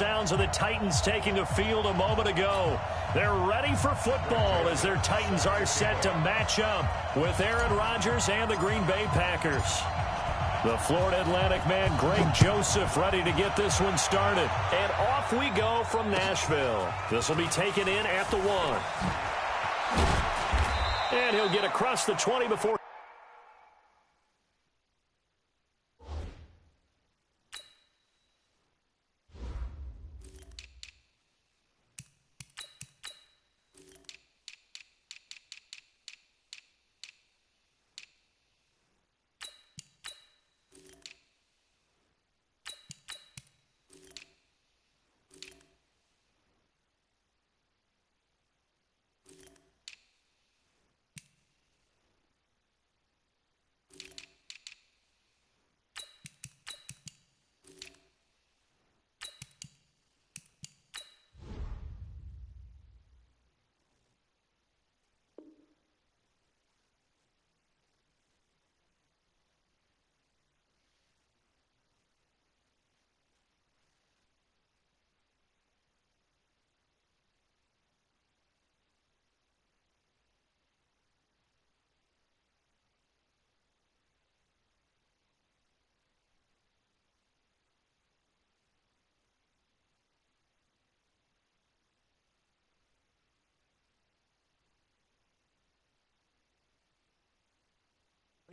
sounds of the Titans taking the field a moment ago. They're ready for football as their Titans are set to match up with Aaron Rodgers and the Green Bay Packers. The Florida Atlantic man, Greg Joseph, ready to get this one started. And off we go from Nashville. This will be taken in at the 1. And he'll get across the 20 before.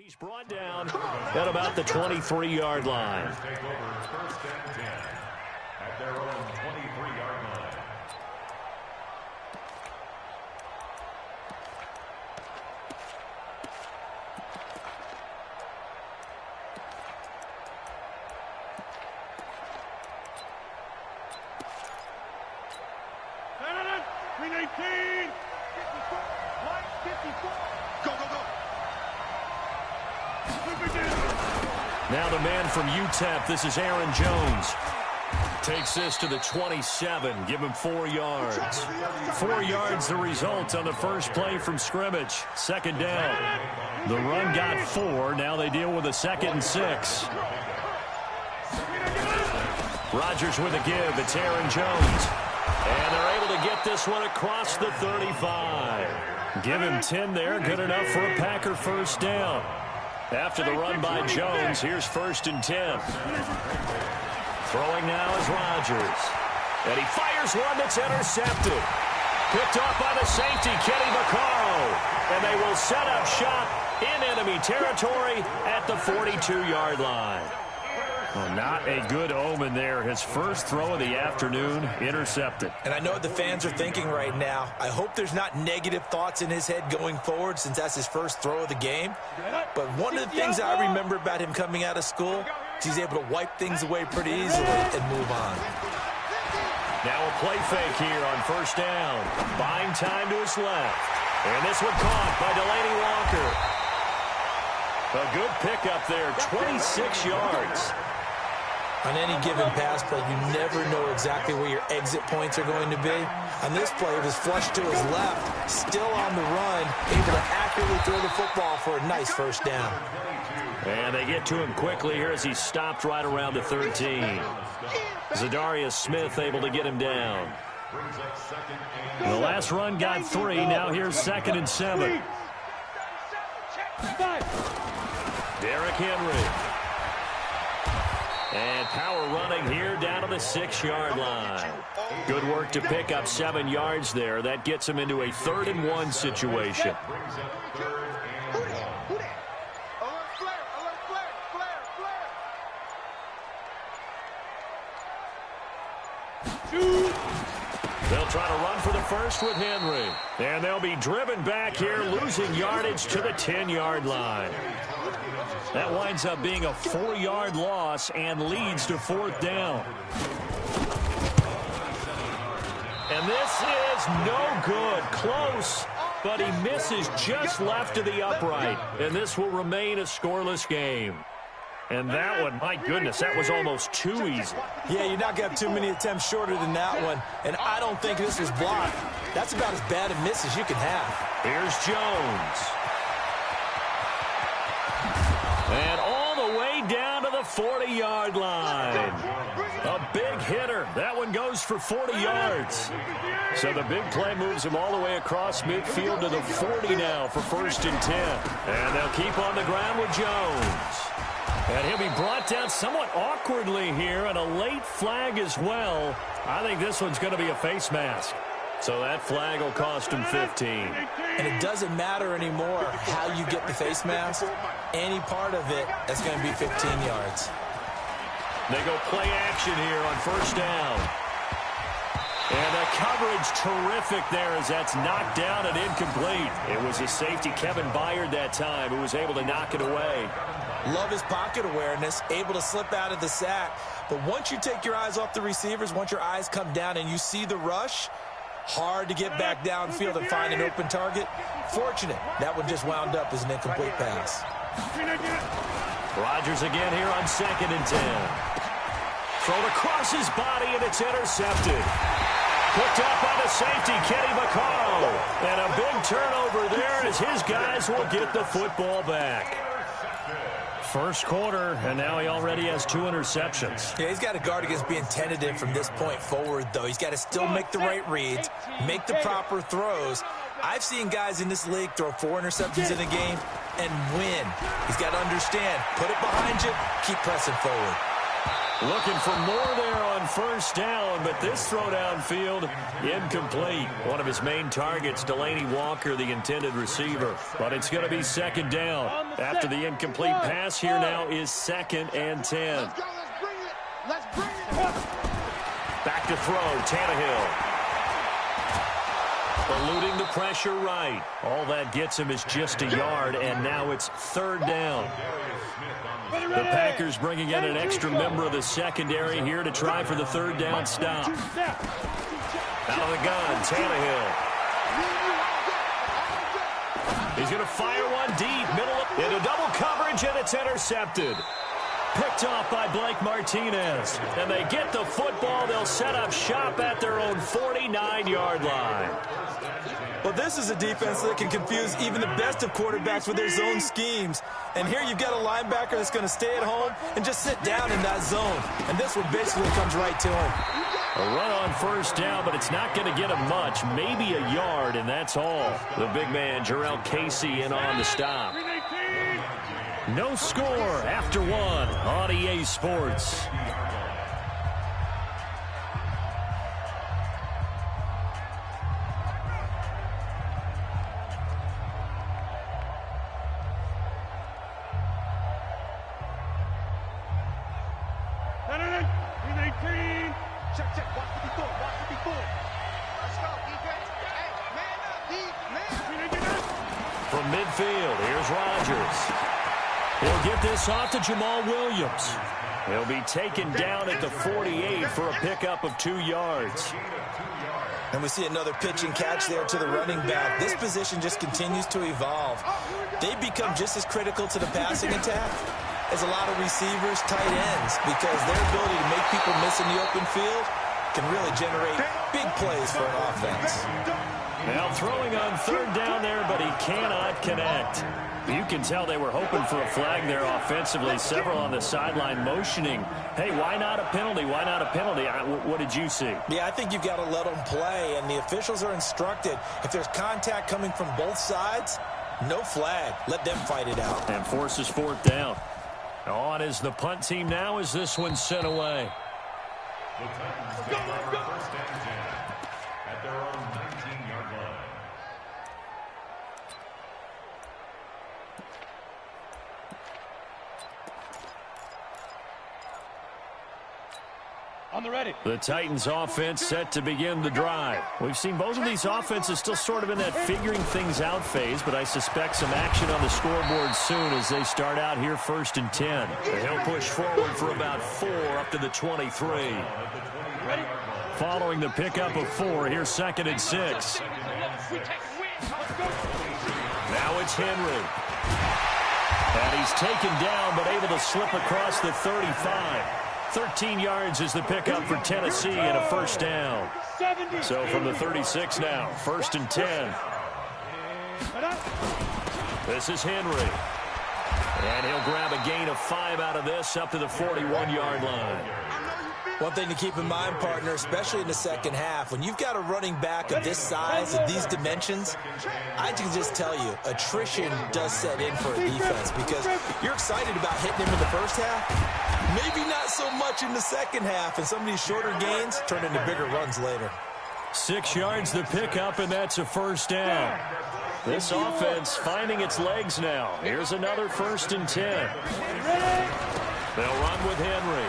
He's brought down at about the 23-yard line. Take over first and 10 at their own 23-yard line. Now the man from UTEP, this is Aaron Jones. Takes this to the 27, give him 4 yards. 4 yards the result on the first play from scrimmage. Second down. The run got 4, now they deal with a 2nd and 6. Rodgers with a give, it's Aaron Jones. And they're able to get this one across the 35. Give him 10 there, good enough for a Packer first down. After the run by Jones, here's 1st and 10. Throwing now is Rodgers. And he fires one that's intercepted. Picked off by the safety, Kenny Vaccaro. And they will set up shop in enemy territory at the 42-yard line. Well, not a good omen there. His first throw of the afternoon intercepted. And I know what the fans are thinking right now. I hope there's not negative thoughts in his head going forward since that's his first throw of the game. But one of the things I remember about him coming out of school is he's able to wipe things away pretty easily and move on. Now a play fake here on first down. Buying time to his left. And this one caught by Delaney Walker. A good pickup there, 26 yards. On any given pass play, you never know exactly where your exit points are going to be. On this play, it was flushed to his left, still on the run, able to accurately throw the football for a nice first down. And they get to him quickly here as he stopped right around the 13. Zadarius Smith able to get him down. The last run got 3. Now here's 2nd and 7. Derrick Henry. And power running here down to the 6-yard line. Good work to pick up 7 yards there. That gets him into a 3rd and 1 situation. They'll try to run for the first with Henry. And they'll be driven back here, losing yardage to the 10-yard line. That winds up being a 4-yard loss and leads to 4th down. And this is no good. Close, but he misses just left of the upright. And this will remain a scoreless game. And that one, my goodness, that was almost too easy. Yeah, you're not going to have too many attempts shorter than that one. And I don't think this was blocked. That's about as bad a miss as you can have. Here's Jones. And all the way down to the 40-yard line. A big hitter. That one goes for 40 yards. So the big play moves him all the way across midfield to the 40 now for 1st and 10. And they'll keep on the ground with Jones. And he'll be brought down somewhat awkwardly here, and a late flag as well. I think this one's going to be a face mask. So that flag will cost him 15. And it doesn't matter anymore how you get the face mask. Any part of it, that's going to be 15 yards. They go play action here on 1st down. And the coverage terrific there as that's knocked down and incomplete. It was a safety, Kevin Byard, that time, who was able to knock it away. Love his pocket awareness, able to slip out of the sack. But once you take your eyes off the receivers, once your eyes come down and you see the rush, hard to get back downfield and find an open target. Fortunate, that one just wound up as an incomplete pass. Rodgers again here on 2nd and 10. Thrown across his body, and it's intercepted. Picked up by the safety, Kenny Vaccaro. And a big turnover there as his guys will get the football back. First quarter, and now he already has 2 interceptions. Yeah, he's got to guard against being tentative from this point forward, though. He's got to still make the right reads, make the proper throws. I've seen guys in this league throw 4 interceptions in a game and win. He's got to understand, put it behind you, keep pressing forward. Looking for more there on 1st down, but this throw downfield, incomplete. One of his main targets, Delaney Walker, the intended receiver. But it's going to be 2nd down. After the incomplete pass, here now is 2nd and 10. Let's go, let's bring it. Back to throw, Tannehill. Eluding the pressure right. All that gets him is just a yard, and now it's 3rd down. The Packers bringing in an extra member of the secondary here to try for the 3rd down stop. Out of the gun, Tannehill. He's going to fire one deep, middle into double coverage, and it's intercepted. Picked off by Blake Martinez. And they get the football. They'll set up shop at their own 49-yard line. Well, this is a defense that can confuse even the best of quarterbacks with their zone schemes. And here you've got a linebacker that's going to stay at home and just sit down in that zone. And this one basically comes right to him. A run on 1st down, but it's not going to get him much. Maybe a yard, and that's all. The big man, Jarrell Casey, in on the stop. No score after 1 on EA Sports. From midfield, here's Rodgers. He'll get this off to Jamal Williams. He'll be taken down at the 48 for a pickup of 2 yards. And we see another pitch and catch there to the running back. This position just continues to evolve. They become just as critical to the passing attack as a lot of receivers, tight ends, because their ability to make people miss in the open field can really generate big plays for an offense. Now throwing on 3rd down there, but he cannot connect. You can tell they were hoping for a flag there offensively. Several on the sideline motioning, hey, why not a penalty? Why not a penalty? What did you see? Yeah, I think you've got to let them play, and the officials are instructed. If there's contact coming from both sides, no flag. Let them fight it out. And forces 4th down. On is the punt team now as this one's sent away. The Titans take over 1st and 10 at their own 19-yard line. On the ready. The Titans offense set to begin the drive. We've seen both of these offenses still sort of in that figuring things out phase, but I suspect some action on the scoreboard soon as they start out here 1st and 10. He'll push forward for about 4 up to the 23. Ready? Following the pickup of 4, here's 2nd and 6. Now it's Henry. And he's taken down but able to slip across the 35. 13 yards is the pickup for Tennessee and a 1st down. So from the 36 now, 1st and 10. This is Henry. And he'll grab a gain of 5 out of this up to the 41-yard line. One thing to keep in mind, partner, especially in the second half, when you've got a running back of this size, of these dimensions, I can just tell you, attrition does set in for a defense because you're excited about hitting him in the first half, maybe not so much in the second half, and some of these shorter gains turn into bigger runs later. 6 yards the pickup, and that's a first down. This offense finding its legs now. Here's another 1st and 10. They'll run with Henry.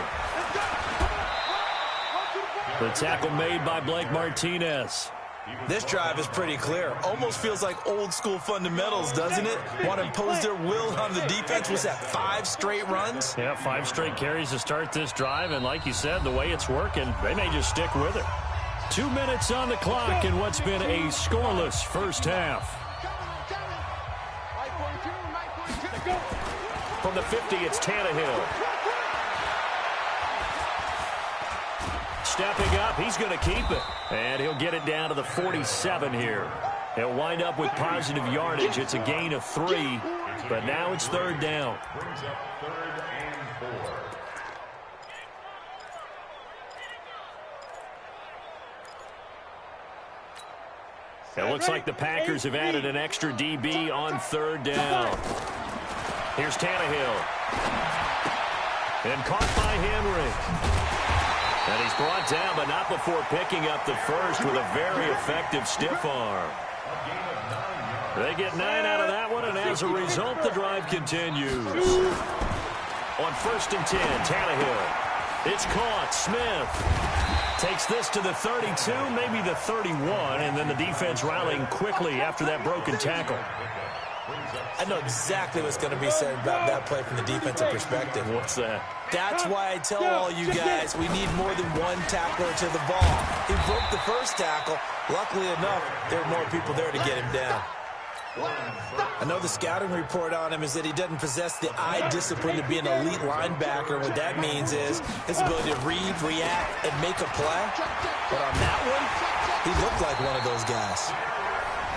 The tackle made by Blake Martinez. This drive is pretty clear. Almost feels like old school fundamentals, doesn't it? Want to impose their will on the defense. Was that 5 straight runs? Yeah, 5 straight carries to start this drive, and like you said, the way it's working, they may just stick with it. 2 minutes on the clock in what's been a scoreless first half. From the 50, it's Tannehill. Stepping up, he's going to keep it. And he'll get it down to the 47 here. He'll wind up with positive yardage. It's a gain of 3, but now it's 3rd down. Brings up 3rd and 4. It looks like the Packers have added an extra DB on 3rd down. Here's Tannehill. And caught by Henry. And he's brought down, but not before picking up the first with a very effective stiff arm. They get 9 out of that one, and as a result, the drive continues. On 1st and 10, Tannehill. It's caught. Smith takes this to the 32, maybe the 31, and then the defense rallying quickly after that broken tackle. I know exactly what's going to be said about that play from the defensive perspective. What's that? That's why I tell all you guys we need more than one tackler to the ball. He broke the first tackle. Luckily enough, there were more people there to get him down. I know the scouting report on him is that he doesn't possess the eye discipline to be an elite linebacker. What that means is his ability to read, react, and make a play. But on that one, he looked like one of those guys.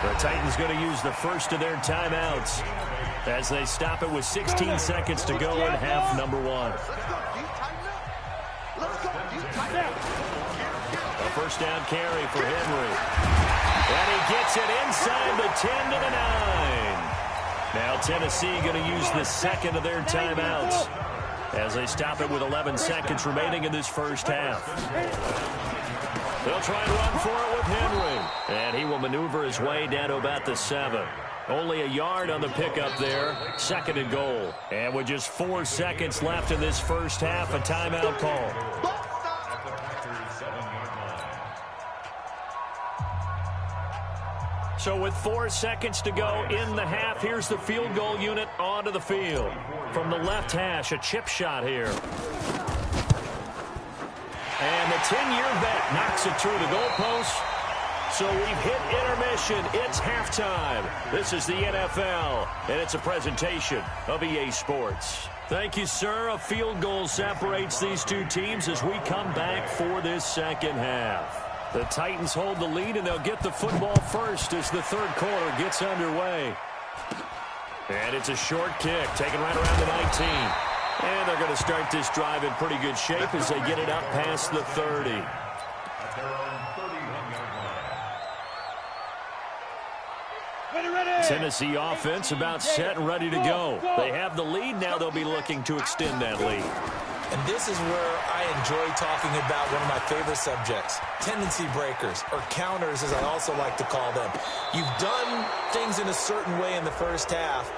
The Titans going to use the first of their timeouts as they stop it with 16 seconds to go in half number 1. A first down carry for Henry. And he gets it inside the 10 to the 9. Now Tennessee going to use the second of their timeouts as they stop it with 11 seconds remaining in this first half. They'll try and run for it with Henry. And he will maneuver his way down to about the 7. Only a yard on the pickup there. 2nd and goal. And with just 4 seconds left in this first half, a timeout call. So with 4 seconds to go in the half, here's the field goal unit onto the field. From the left hash, a chip shot here. And the 10-year vet knocks it through the goalpost. So we've hit intermission. It's halftime. This is the NFL, and it's a presentation of EA Sports. Thank you, sir. A field goal separates these two teams as we come back for this second half. The Titans hold the lead, and they'll get the football first as the third quarter gets underway. And it's a short kick, taken right around the 19. And they're going to start this drive in pretty good shape as they get it up past the 30. At their own 31-yard line. Tennessee offense about set and ready to go. They have the lead. Now they'll be looking to extend that lead. And this is where I enjoy talking about one of my favorite subjects, tendency breakers, or counters as I also like to call them. You've done things in a certain way in the first half,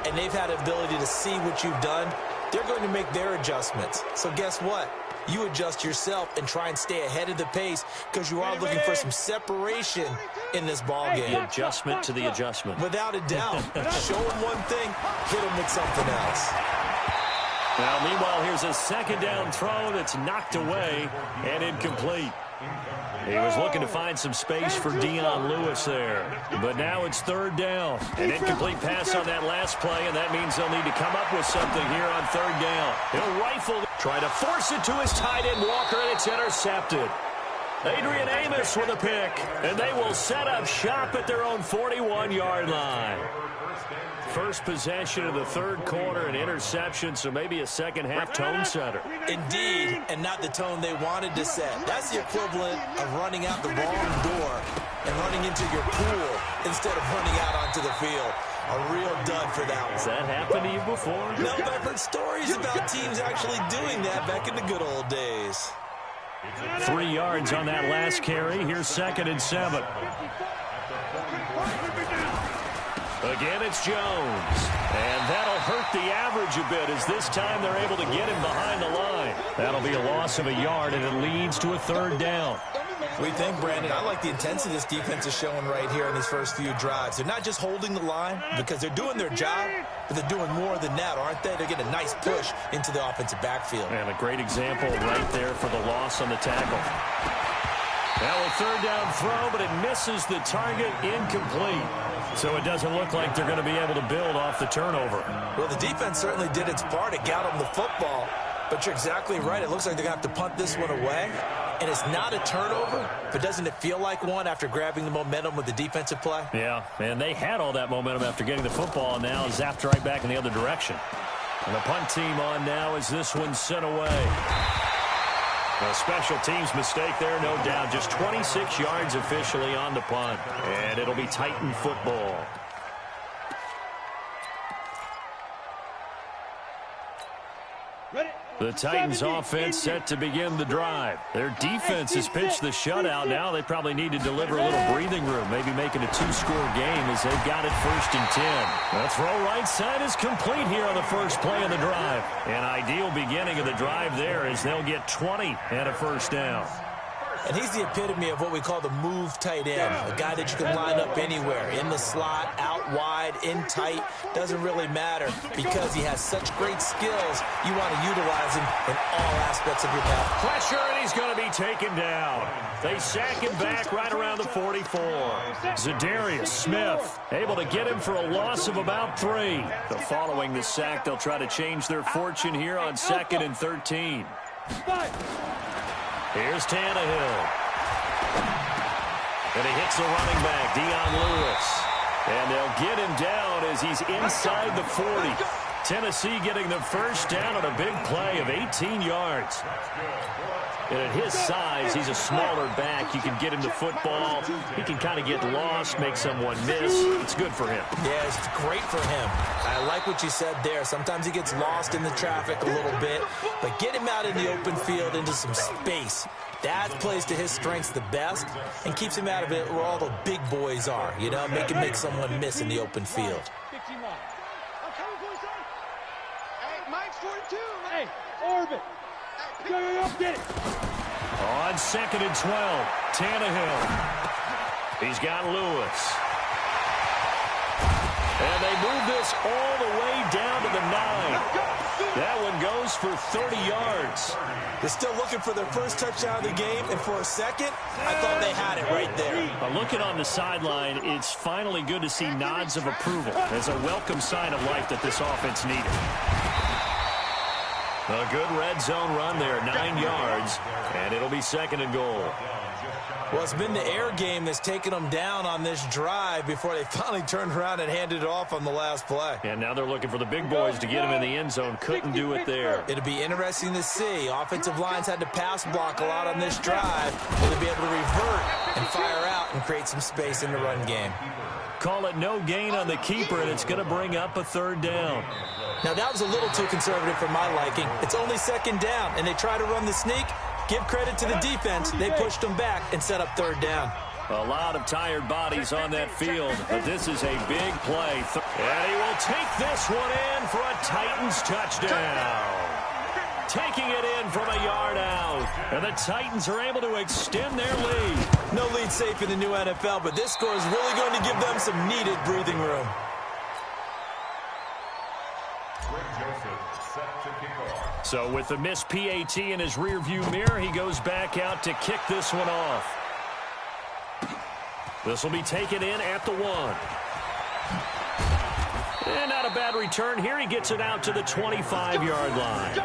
and they've had the ability to see what you've done. They're going to make their adjustments. So guess what? You adjust yourself and try and stay ahead of the pace because you are looking for some separation in this ball game. The adjustment to the adjustment. Without a doubt. Show them one thing, hit them with something else. Now, meanwhile, here's a second down throw that's knocked away and incomplete. He was looking to find some space for Dion Lewis there. But now it's third down. An incomplete pass on that last play, and that means they'll need to come up with something here on third down. He'll rifle, try to force it to his tight end, Walker, and it's intercepted. Adrian Amos with a pick, and they will set up shop at their own 41-yard line. First possession of the third quarter, an interception, so maybe a second-half tone setter. Indeed, and not the tone they wanted to set. That's the equivalent of running out the wrong door and running into your pool instead of running out onto the field. A real dud for that one. Has that happened to you before? No, but I've heard stories about teams actually doing that back in the good old days. 3 yards on that last carry. Here's 2nd and 7. Again, it's Jones. And that'll hurt the average a bit as this time they're able to get him behind the line. That'll be a loss of a yard, and it leads to a 3rd down. What do you think, Brandon? I like the intensity this defense is showing right here in these first few drives. They're not just holding the line because they're doing their job, but they're doing more than that, aren't they? They're getting a nice push into the offensive backfield. And a great example right there for the loss on the tackle. Now a 3rd down throw, but it misses the target, incomplete. So it doesn't look like they're going to be able to build off the turnover. Well, the defense certainly did its part. It got them the football. But you're exactly right. It looks like they're going to have to punt this one away. And it's not a turnover, but doesn't it feel like one after grabbing the momentum with the defensive play? Yeah, and they had all that momentum after getting the football, and now zapped right back in the other direction. And the punt team on now as this one's sent away. A special teams mistake there, no doubt. Just 26 yards officially on the punt. And it'll be Titan football. The Titans offense set to begin the drive. Their defense has pitched the shutout. Now they probably need to deliver a little breathing room, maybe making a 2-score game as they've got it 1st and 10. The throw right side is complete here on the first play of the drive. An ideal beginning of the drive there as they'll get 20 and a 1st down. And he's the epitome of what we call the move tight end, a guy that you can line up anywhere, in the slot, out wide, in tight, doesn't really matter because he has such great skills. You want to utilize him in all aspects of your path. Pressure, and he's going to be taken down. They sack him back right around the 44. Za'Darius Smith able to get him for a loss of about 3. Following the sack, they'll try to change their fortune here on 2nd and 13. Here's Tannehill. And he hits the running back, Dion Lewis. And they'll get him down as he's inside the 40. Tennessee getting the 1st down on a big play of 18 yards. And at his size, he's a smaller back. You can get him the football. He can kind of get lost, make someone miss. It's good for him. Yeah, it's great for him. I like what you said there. Sometimes he gets lost in the traffic a little bit, but get him out in the open field into some space. That plays to his strengths the best and keeps him out of it where all the big boys are, you know, make someone miss in the open field. Hey, Mike's 42, man. Hey, Orbit. Get it. On 2nd and 12, Tannehill. He's got Lewis. And they move this all the way down to the 9. That one goes for 30 yards. They're still looking for their first touchdown of the game, and for a second, I thought they had it right there. But looking on the sideline, it's finally good to see nods of approval. It's a welcome sign of life that this offense needed. A good red zone run there, 9 yards, and it'll be 2nd and goal. Well, it's been the air game that's taken them down on this drive before they finally turned around and handed it off on the last play. And now they're looking for the big boys to get him in the end zone. Couldn't do it there. It'll be interesting to see. Offensive lines had to pass block a lot on this drive. Will they be able to revert and fire out and create some space in the run game? Call it no gain on the keeper, and it's going to bring up a 3rd down. Now, that was a little too conservative for my liking. It's only 2nd down, and they try to run the sneak. Give credit to the defense. They pushed them back and set up 3rd down. A lot of tired bodies on that field, but this is a big play. And he will take this one in for a Titans touchdown. Taking it in from a yard out. And the Titans are able to extend their lead. No lead safe in the new NFL, but this score is really going to give them some needed breathing room. So with the missed PAT in his rearview mirror, he goes back out to kick this one off. This will be taken in at the 1. And not a bad return here. He gets it out to the 25-yard line.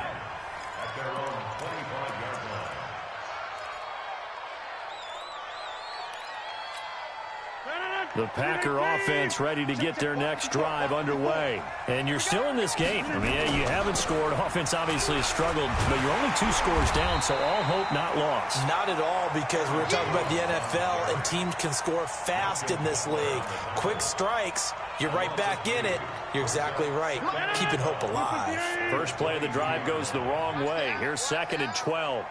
The Packer offense ready to get their next drive underway. And you're still in this game. I mean, yeah, you haven't scored. Offense obviously has struggled, but you're only 2 scores down, so all hope not lost. Not at all, because we're talking about the NFL, and teams can score fast in this league. Quick strikes, you're right back in it. You're exactly right. Keeping hope alive. First play of the drive goes the wrong way. Here's 2nd and 12.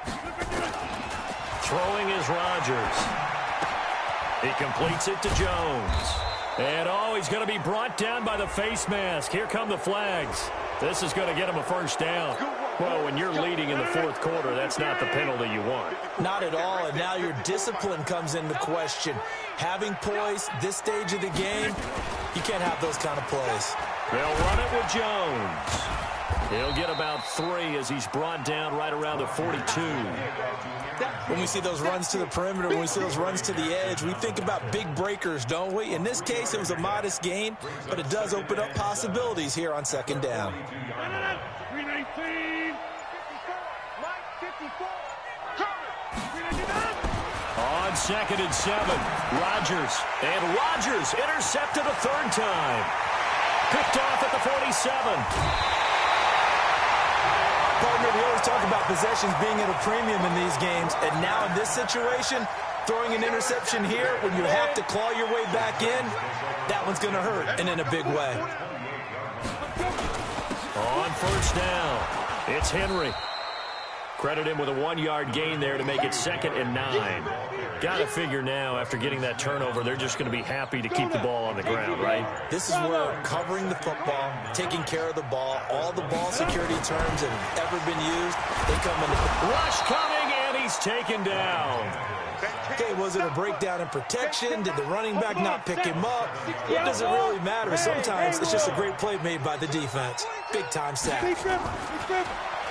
Throwing is Rodgers. He completes it to Jones. And, he's going to be brought down by the face mask. Here come the flags. This is going to get him a first down. Well, when you're leading in the 4th quarter, that's not the penalty you want. Not at all, and now your discipline comes into question. Having poise this stage of the game, you can't have those kind of plays. They'll run it with Jones. He'll get about 3 as he's brought down right around the 42. When we see those runs to the perimeter, when we see those runs to the edge, we think about big breakers, don't we? In this case, it was a modest gain, but it does open up possibilities here on 2nd down. 319. On 2nd and 7, Rodgers. And Rodgers intercepted a 3rd time. Picked off at the 47. Partner, we always talk about possessions being at a premium in these games, and now in this situation, throwing an interception here when you have to claw your way back in, that one's going to hurt, and in a big way. On 1st down, it's Henry. Credit him with a 1-yard gain there to make it 2nd and 9. Got to figure now, after getting that turnover, they're just going to be happy to keep the ball on the ground, right? This is where covering the football, taking care of the ball, all the ball security terms that have ever been used, they come in. Rush coming, and he's taken down. Okay, was it a breakdown in protection? Did the running back not pick him up? It doesn't really matter. Sometimes it's just a great play made by the defense. Big-time sack.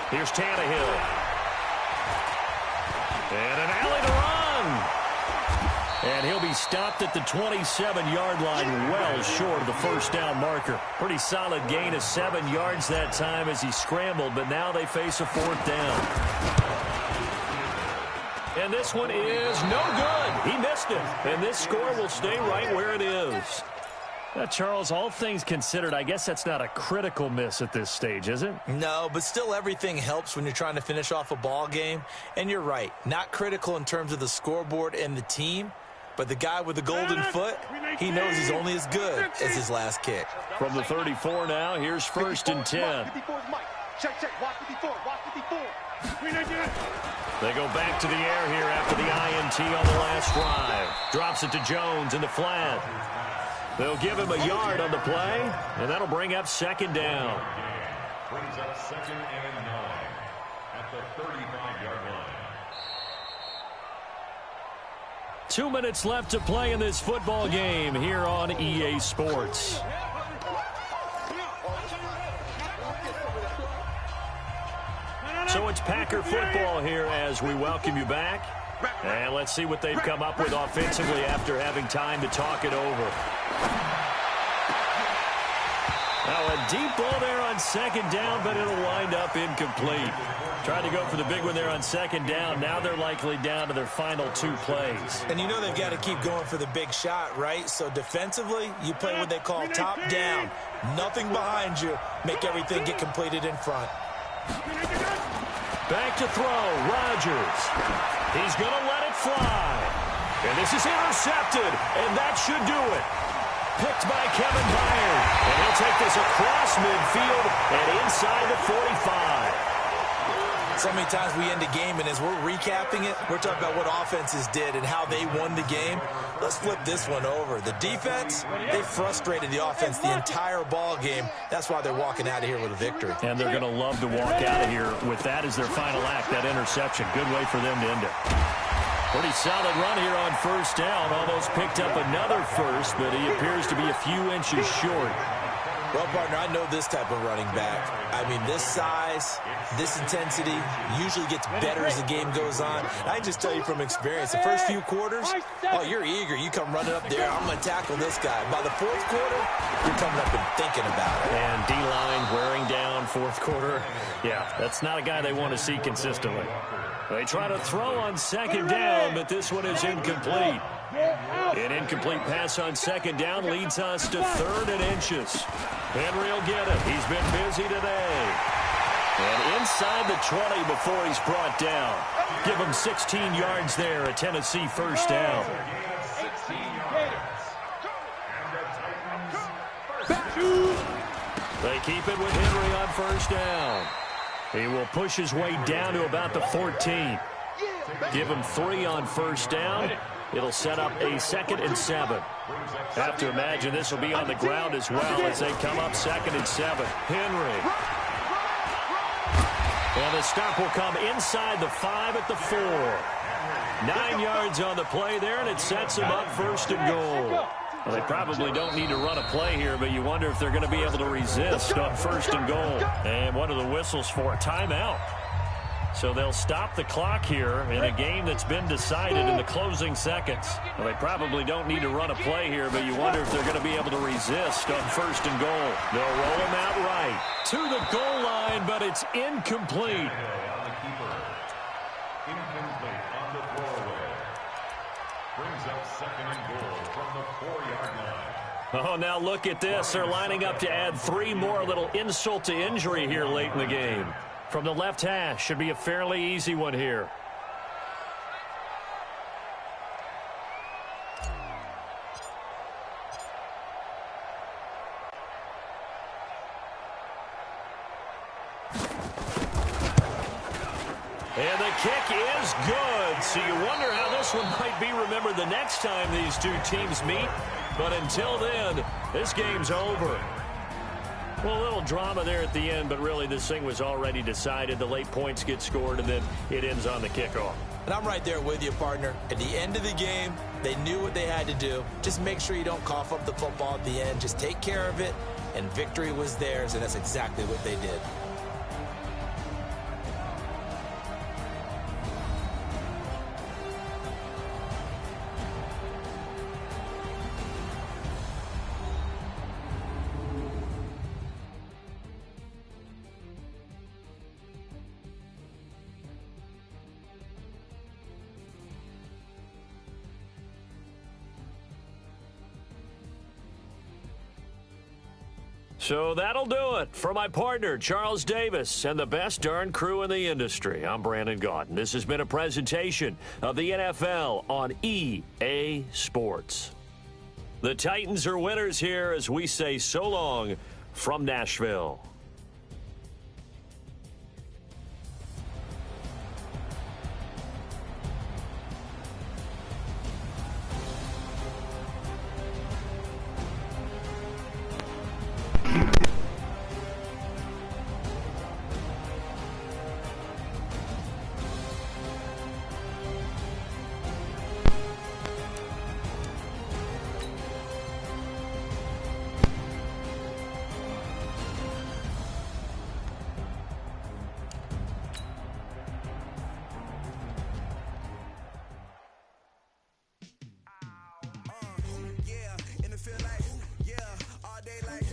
Here's Tannehill. And an alley to run. And he'll be stopped at the 27-yard line, well short of the first down marker. Pretty solid gain of 7 yards that time as he scrambled, but now they face a 4th down. And this one is no good. He missed it. And this score will stay right where it is. Now, Charles, all things considered, I guess that's not a critical miss at this stage, is it? No, but still everything helps when you're trying to finish off a ball game. And you're right, not critical in terms of the scoreboard and the team, but the guy with the golden foot, he knows he's only as good as his last kick. From the 34 now, here's 1st and 10. They go back to the air here after the INT on the last drive. Drops it to Jones in the flat. They'll give him a yard on the play, and that'll bring up 2nd down. Brings up 2nd and 9 at the 35-yard line. 2 minutes left to play in this football game here on EA Sports. So it's Packer football here as we welcome you back. And let's see what they've come up with offensively after having time to talk it over. Now a deep ball there on 2nd down, but it'll wind up incomplete. Tried to go for the big one there on 2nd down. Now they're likely down to their final 2 plays. And you know they've got to keep going for the big shot, right? So defensively, you play what they call top down. Nothing behind you. Make everything get completed in front. Back to throw, Rodgers. He's going to let it fly. And this is intercepted, and that should do it. Picked by Kevin Byard. And he'll take this across midfield and inside the 45. So many times we end a game, and as we're recapping it, we're talking about what offenses did and how they won the game. Let's flip this one over. The defense, they frustrated the offense the entire ball game. That's why they're walking out of here with a victory. And they're going to love to walk out of here with that as their final act, that interception. Good way for them to end it. Pretty solid run here on 1st down. Almost picked up another first, but he appears to be a few inches short. Well, partner, I know this type of running back. I mean, this size, this intensity usually gets better as the game goes on. I can just tell you from experience, the first few quarters, oh, you're eager. You come running up there, I'm going to tackle this guy. By the 4th quarter, you're coming up and thinking about it. And D-line wearing down 4th quarter. Yeah, that's not a guy they want to see consistently. They try to throw on second down, but this one is incomplete. An incomplete pass on second down leads us to 3rd and inches. Henry will get it. He's been busy today. And inside the 20 before he's brought down. Give him 16 yards there, a Tennessee first down. They keep it with Henry on first down. He will push his way down to about the 14. Give him 3 on first down. It'll set up a 2nd and 7. Have to imagine this will be on the ground as well as they come up 2nd and 7. Henry. And the stop will come inside the 5 at the 4. 9 yards on the play there, and it sets them up 1st and goal. Well, they probably don't need to run a play here, but you wonder if they're going to be able to resist on 1st and goal. And one of the whistles for a timeout. So they'll stop the clock here in a game that's been decided in the closing seconds. Well, they probably don't need to run a play here, but you wonder if they're going to be able to resist on 1st and goal. They'll roll him out right to the goal line, but it's incomplete. Incomplete on the throwaway. Brings up 2nd and goal from the 4-yard line. Oh, now look at this. They're lining up to add 3 more, a little insult to injury here late in the game. From the left hash, should be a fairly easy one here. And the kick is good. So you wonder how this one might be remembered the next time these two teams meet. But until then, this game's over. Well, a little drama there at the end, but really this thing was already decided. The late points get scored, and then it ends on the kickoff. And I'm right there with you, partner. At the end of the game, they knew what they had to do. Just make sure you don't cough up the football at the end. Just take care of it, and victory was theirs, and that's exactly what they did. So that'll do it for my partner, Charles Davis, and the best darn crew in the industry. I'm Brandon Gaudin. This has been a presentation of the NFL on EA Sports. The Titans are winners here as we say so long from Nashville. Yeah, in the feel like, yeah, all day like